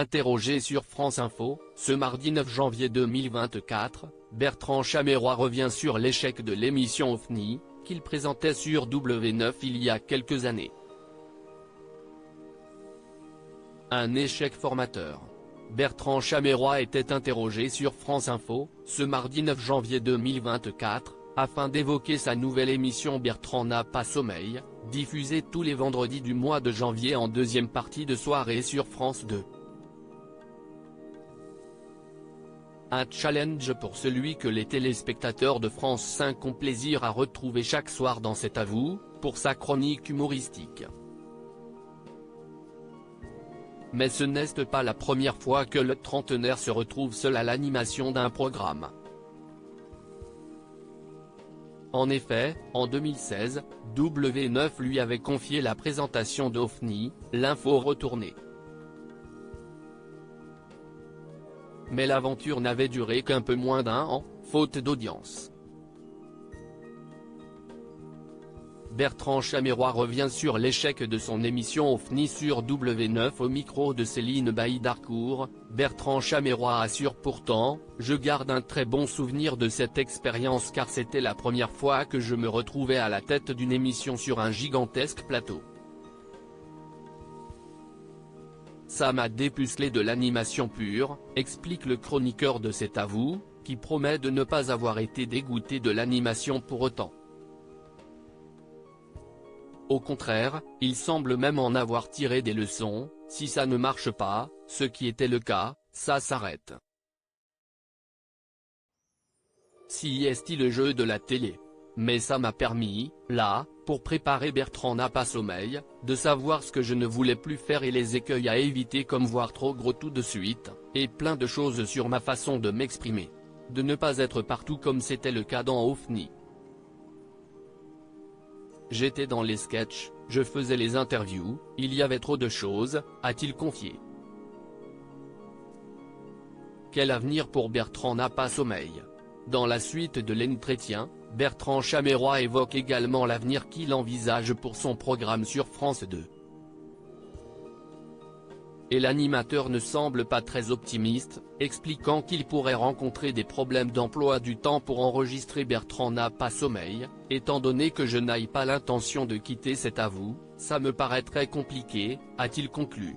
Interrogé sur France Info, ce mardi 9 janvier 2024, Bertrand Chameroy revient sur l'échec de l'émission OFNI, qu'il présentait sur W9 il y a quelques années. Un échec formateur. Bertrand Chameroy était interrogé sur France Info, ce mardi 9 janvier 2024, afin d'évoquer sa nouvelle émission Bertrand n'a pas sommeil, diffusée tous les vendredis du mois de janvier en deuxième partie de soirée sur France 2. Un challenge pour celui que les téléspectateurs de France 5 ont plaisir à retrouver chaque soir dans C'est à vous, pour sa chronique humoristique. Mais ce n'est pas la première fois que le trentenaire se retrouve seul à l'animation d'un programme. En effet, en 2016, W9 lui avait confié la présentation d'OFNI, l'info retournée. Mais l'aventure n'avait duré qu'un peu moins d'un an, faute d'audience. Bertrand Chameroy revient sur l'échec de son émission OFNI sur W9 au micro de Céline Bailly-Darcourt. Bertrand Chameroy assure pourtant « Je garde un très bon souvenir de cette expérience car c'était la première fois que je me retrouvais à la tête d'une émission sur un gigantesque plateau. Ça m'a dépucelé de l'animation pure », explique le chroniqueur de C'est à vous, qui promet de ne pas avoir été dégoûté de l'animation pour autant. Au contraire, il semble même en avoir tiré des leçons, si ça ne marche pas, ce qui était le cas, ça s'arrête. Si est le jeu de la télé. Mais ça m'a permis, là, pour préparer Bertrand n'a pas sommeil, de savoir ce que je ne voulais plus faire et les écueils à éviter comme voir trop gros tout de suite, et plein de choses sur ma façon de m'exprimer. De ne pas être partout comme c'était le cas dans OFNI. J'étais dans les sketchs, je faisais les interviews, il y avait trop de choses, a-t-il confié. Quel avenir pour Bertrand n'a pas sommeil? Dans la suite de l'entretien, Bertrand Chameroy évoque également l'avenir qu'il envisage pour son programme sur France 2. Et l'animateur ne semble pas très optimiste, expliquant qu'il pourrait rencontrer des problèmes d'emploi du temps pour enregistrer Bertrand n'a pas sommeil, étant donné que je n'aille pas l'intention de quitter C'est à vous, ça me paraît très compliqué, a-t-il conclu.